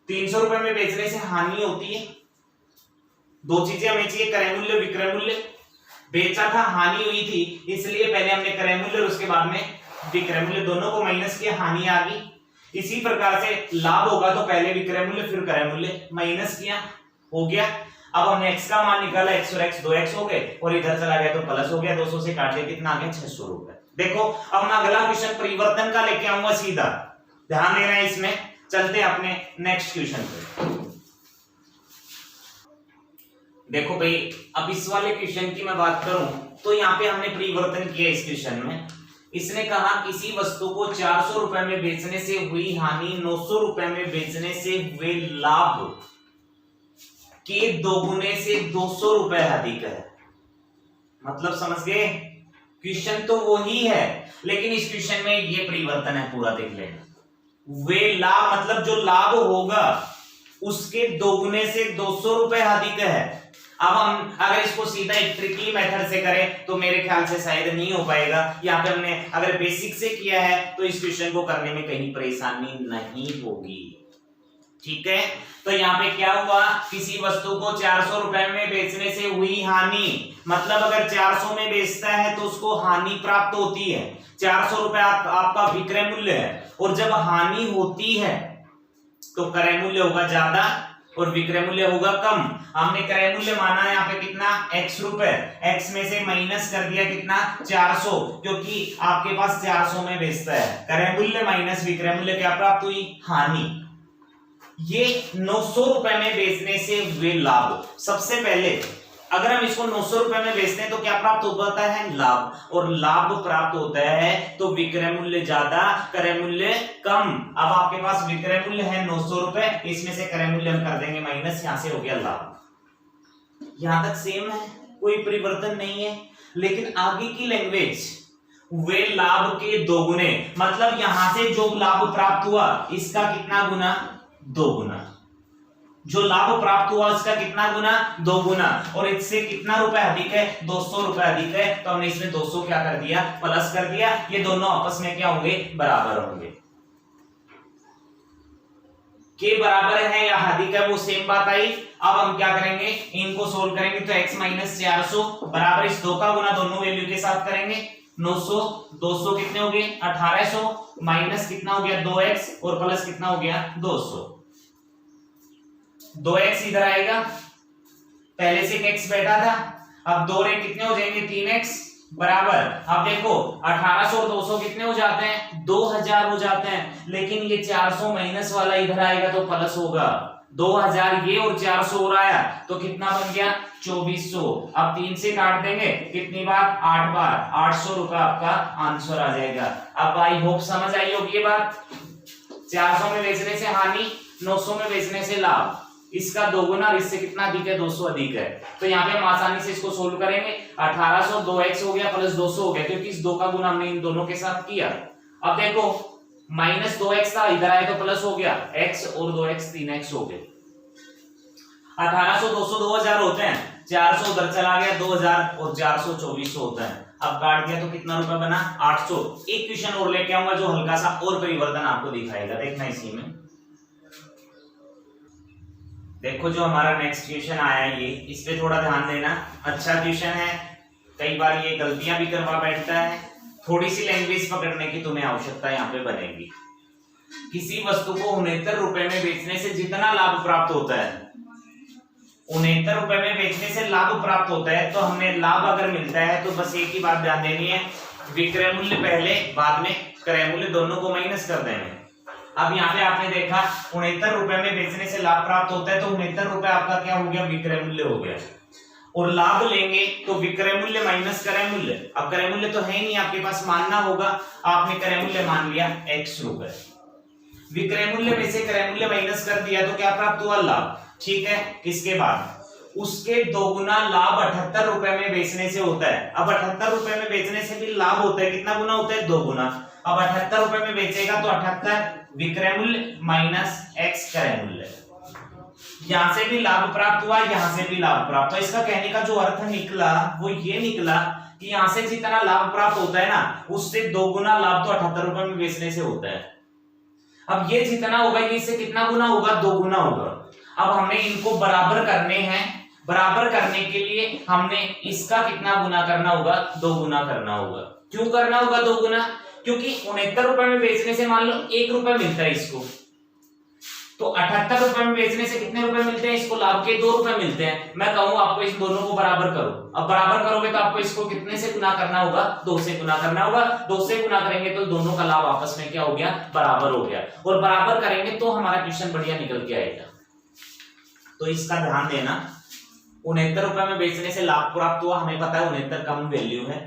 300 रुपए में बेचने से हानि होती है, दो चीजें हमें चाहिए, क्रय मूल्य विक्रय मूल्य। बेचा था, हानि हुई थी, इसलिए पहले हमने क्रय मूल्य और उसके बाद में विक्रय मूल्य दोनों को माइनस किया, हानि आ गई। इसी प्रकार से लाभ होगा तो पहले विक्रय मूल्य फिर क्रय मूल्य माइनस किया, हो गया। अब हमने x का मान निकाला, x और x 2x हो गए, और इधर चला गया तो प्लस हो गया, 200 से काट लिया, कितना आ गया 600 रुपए। देखो अब मैं अगला क्वेश्चन परिवर्तन का लेके आऊंगा सीधा, ध्यान देना है इसमें। चलते हैं अपने नेक्स्ट क्वेश्चन पे। देखो भाई, अब इस वाले क्वेश्चन की मैं बात करूं तो यहाँ पे हमने परिवर्तन किया इस क्वेश्चन में। इसने कहा किसी वस्तु को 400 रुपए में बेचने से हुई हानि 900 रुपए में बेचने से हुए लाभ के दोगुने से 200 रुपए अधिक है। मतलब समझ गए, क्वेश्चन तो वही है, लेकिन इस क्वेश्चन में ये परिवर्तन है, पूरा देख लेना। वे लाभ मतलब जो लाभ होगा उसके दोगुने से 200 रुपए अधिक है। अब हम अगर इसको सीधा एक ट्रिकी मेथड से करें तो मेरे ख्याल से शायद नहीं हो पाएगा। यहाँ पे हमने अगर बेसिक से किया है तो इस क्वेश्चन को करने में कहीं परेशानी नहीं होगी, ठीक है। तो यहाँ पे क्या हुआ, किसी वस्तु को 400 रुपए में बेचने से हुई हानि, मतलब अगर 400 में बेचता है तो उसको हानि प्राप्त होती है। 400 रुपए आपका विक्रय मूल्य है, और जब हानि होती है तो क्रय मूल्य होगा ज्यादा और विक्रय मूल्य होगा कम। हमने क्रय मूल्य माना यहाँ पे कितना, x रुपए, x में से माइनस कर दिया कितना 400, क्योंकि आपके पास 400 में बेचता है। क्रय मूल्य माइनस विक्रय मूल्य क्या प्राप्त हुई, हानि। ये 900 रुपए में बेचने से हुए लाभ। सबसे पहले अगर हम इसको 900 रुपए में बेचते हैं तो क्या प्राप्त होता है, लाभ, और लाभ प्राप्त होता है तो विक्रय मूल्य ज्यादा क्रय मूल्य कम। अब आपके पास विक्रय मूल्य है 900 रुपए, इसमें से क्रय मूल्य हम कर देंगे माइनस, यहां से हो गया लाभ। यहां तक सेम है, कोई परिवर्तन नहीं है। लेकिन आगे की लैंग्वेज, वे लाभ के दोगुने, मतलब यहां से जो लाभ प्राप्त हुआ इसका कितना गुना, 2 गुना। जो लाभ प्राप्त हुआ उसका कितना गुना, 2 गुना, और इससे कितना रुपए अधिक है, 200 रुपए अधिक है। तो हमने इसमें 200 क्या कर दिया, प्लस कर दिया। ये दोनों आपस में क्या होंगे, बराबर होंगे। के बराबर है या अधिक है वो सेम बात आई। अब हम क्या करेंगे, इनको सोल्व करेंगे तो x माइनस 400 बराबर इस 2 का गुना दोनों वैल्यू के साथ करेंगे 900, 200 कितने हो गए 1800, माइनस कितना हो गया 2x, और प्लस कितना हो गया 200। 2x इधर आएगा, पहले से एक x बैठा था, अब 2 रे कितने हो जाएंगे 3x बराबर। अब देखो 1800 और 200 कितने हो जाते हैं, 2000 हो जाते हैं। लेकिन ये 400 माइनस वाला इधर आएगा तो प्लस होगा, 2000 ये और 400 और आया तो कितना बन गया 2400। अब 3 से काट देंगे कितनी बार, 8 बार, 800 रुपए आपका आंसर आ जाएगा। अब आई होप समझ आई होगी ये बात। 400 में बेचने से हानि, 900 में बेचने से लाभ, इसका 2 गुना और इससे कितना अधिक है, 200 अधिक है। तो यहाँ पे हम आसानी से इसको सोल्व करेंगे। 1800 2x हो गया प्लस 200 हो गया, क्योंकि इस 2 का गुना हमने इन दोनों के साथ किया। अब देखो माइनस 2x था, इधर आया तो प्लस हो गया, x और 2x 3x हो गए। 1800 200 2000 होते हैं, 400 उधर चला गया 2000 और 400 2400 होता है। अब काट दिया तो कितना रुपए बना 800। एक क्वेश्चन और लेके आऊंगा जो हल्का सा और परिवर्तन आपको दिखाएगा, देखना इसी में। देखो जो हमारा नेक्स्ट क्वेश्चन आया है, ये इस पे थोड़ा ध्यान देना। अच्छा क्वेश्चन है, कई बार ये गलतियां भी करवा बैठता है, थोड़ी सी लैंग्वेज पकड़ने की तुम्हें आवश्यकता यहाँ पे बनेगी। किसी वस्तु को 69 रुपए में बेचने से जितना लाभ प्राप्त होता है, 69 रुपए में बेचने से लाभ प्राप्त होता है, तो हमें लाभ अगर मिलता है तो बस एक ही बात ध्यान देनी है, विक्रय मूल्य पहले बाद में क्रय मूल्य दोनों को माइनस कर देंगे। अब यहाँ पे आपने देखा 69 रुपए में बेचने से लाभ प्राप्त होता है, तो 69 रुपए आपका क्या हो गया, विक्रय मूल्य हो गया। और लाभ लेंगे तो विक्रय मूल्य माइनस क्रय मूल्य। अब क्रय मूल्य तो है ही नहीं आपके पास, मानना होगा, आपने क्रय मूल्य मान लिया x रुपए। विक्रय मूल्य में से क्रय मूल्य माइनस कर दिया तो क्या प्राप्त हुआ, लाभ। ठीक है, इसके बाद उसके दोगुना लाभ 78 रुपए में बेचने से होता है। अब 78 रुपए में बेचने से भी लाभ होता है, कितना गुना होता है, 2 गुना। अब 78 रुपए में बेचेगा तो 78 विक्रय मूल्य माइनस x क्रय मूल्य। यहां से भी लाभ प्राप्त हुआ, यहां से भी लाभ प्राप्त हुआ। इसका कहने का जो अर्थ निकला वो ये निकला कि यहां से जितना लाभ प्राप्त होता है ना, उससे 2 गुना लाभ तो 78 रुपए में बेचने से होता है। अब ये जितना होगा ये इससे कितना गुना होगा, 2 गुना होगा। अब हमने इनको बराबर करने हैं, बराबर करने के लिए हमने इसका कितना गुना करना होगा, 2 गुना करना होगा। क्यों करना होगा 2 गुना, क्योंकि 69 रुपए में बेचने से मान लो 1 रुपए मिलता है इसको, तो 78 रुपए में बेचने से कितने रुपए मिलते हैं इसको, लाभ के 2 रुपए मिलते हैं। मैं कहूं आपको इस दोनों को बराबर करो। अब बराबर करोगे तो आपको इसको कितने से गुना करना होगा, 2 से गुना करना होगा। 2 से गुना करेंगे तो दोनों का लाभ आपस में क्या हो गया, बराबर हो गया। और बराबर करेंगे तो हमारा क्वेश्चन बढ़िया निकल के आएगा। तो इसका ध्यान देना, 69 रुपए में बेचने से लाभ प्राप्त हुआ, हमें पता है 69 कम वैल्यू है,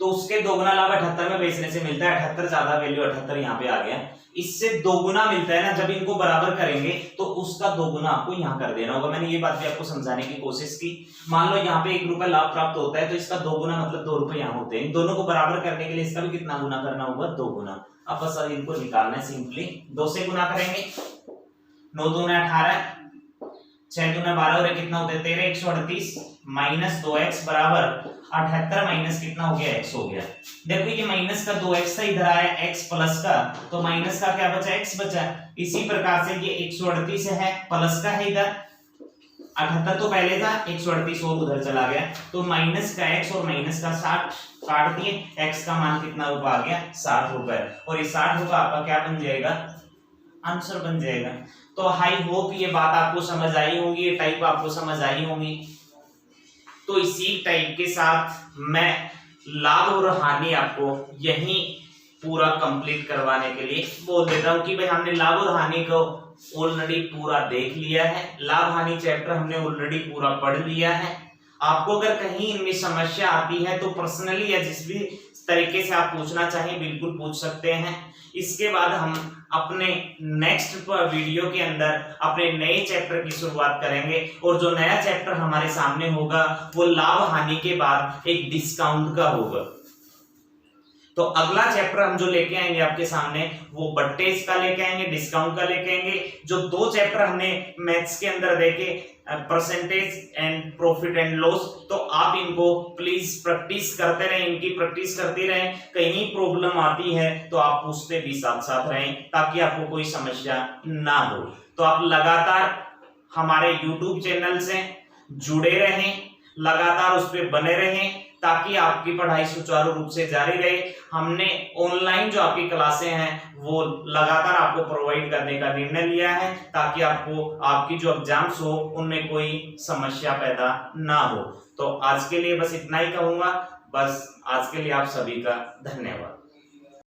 तो उसके 2 गुना लाभ 78 में बेचने से मिलता है। 78 ज्यादा वैल्यू, 78 यहाँ पे आ गया। इससे 2 गुना मिलता है ना, जब इनको बराबर करेंगे तो उसका 2 गुना आपको यहाँ कर देना होगा। मैंने ये बात भी आपको समझाने की कोशिश की। मान लो यहाँ पे 1 रुपए लाभ प्राप्त होता है, तो इसका 2 गुना मतलब 2 रुपए यहाँ होते हैं। इन दोनों को बराबर करने के लिए इसका भी कितना गुना करना होगा, 2 गुना। अब बस इनको निकालना है, सिंपली 2 से गुना करेंगे, 9 दूना 18, 6 दूना 12 और कितना होता है 13, 138 माइनस 2x बराबर 78 माइनस कितना हो गया, x हो गया। देखो ये माइनस का 2x था, इधर आया x प्लस का, तो माइनस का क्या बचा, x बचा। इसी प्रकार से ये 138 है, प्लस का है इधर, 78 तो पहले था, 138 और उधर चला गया, तो माइनस का x और माइनस का 60 काट दिए, x का मान कितना रुपए आ गया, 60 रुपए। और ये 60 रुपए आपका क्या बन जाएगा, आंसर बन जाएगा। तो आई होप ये बात आपको समझ आई होगी, ये टाइप आपको समझ आई होगी। तो इसी टाइप के साथ मैं लाभ और हानि आपको यही पूरा कंप्लीट करवाने के लिए बोल देता हूं कि भाई हमने लाभ और हानि को ऑलरेडी पूरा देख लिया है। लाभ हानि चैप्टर हमने ऑलरेडी पूरा पढ़ लिया है। आपको अगर कहीं इनमें समस्या आती है तो पर्सनली या जिस भी तरीके से आप पूछना चाहें बिल्कुल पूछ सकते हैं। इसके बाद हम अपने नेक्स्ट वीडियो के अंदर अपने नए चैप्टर की शुरुआत करेंगे, और जो नया चैप्टर हमारे सामने होगा वो लाभ हानि के बाद एक डिस्काउंट का होगा। तो अगला चैप्टर हम जो लेके आएंगे आपके सामने वो बट्टेज का लेके आएंगे, डिस्काउंट का लेके आएंगे। जो 2 चैप्टर हमने मैथ्स के अंदर देखे, percentage and profit and loss, तो आप इनको प्लीज प्रैक्टिस करते रहें, इनकी प्रैक्टिस करती रहें। कहीं प्रॉब्लम आती है तो आप पूछते भी साथ साथ रहें ताकि आपको कोई समस्या ना हो। तो आप लगातार हमारे YouTube चैनल से जुड़े रहें, लगातार उस पर बने रहें ताकि आपकी पढ़ाई सुचारू रूप से जारी रहे। हमने ऑनलाइन जो आपकी क्लासें हैं वो लगातार आपको प्रोवाइड करने का निर्णय लिया है ताकि आपको आपकी जो एग्जाम्स हो उनमें कोई समस्या पैदा ना हो। तो आज के लिए बस इतना ही कहूंगा। बस आज के लिए आप सभी का धन्यवाद।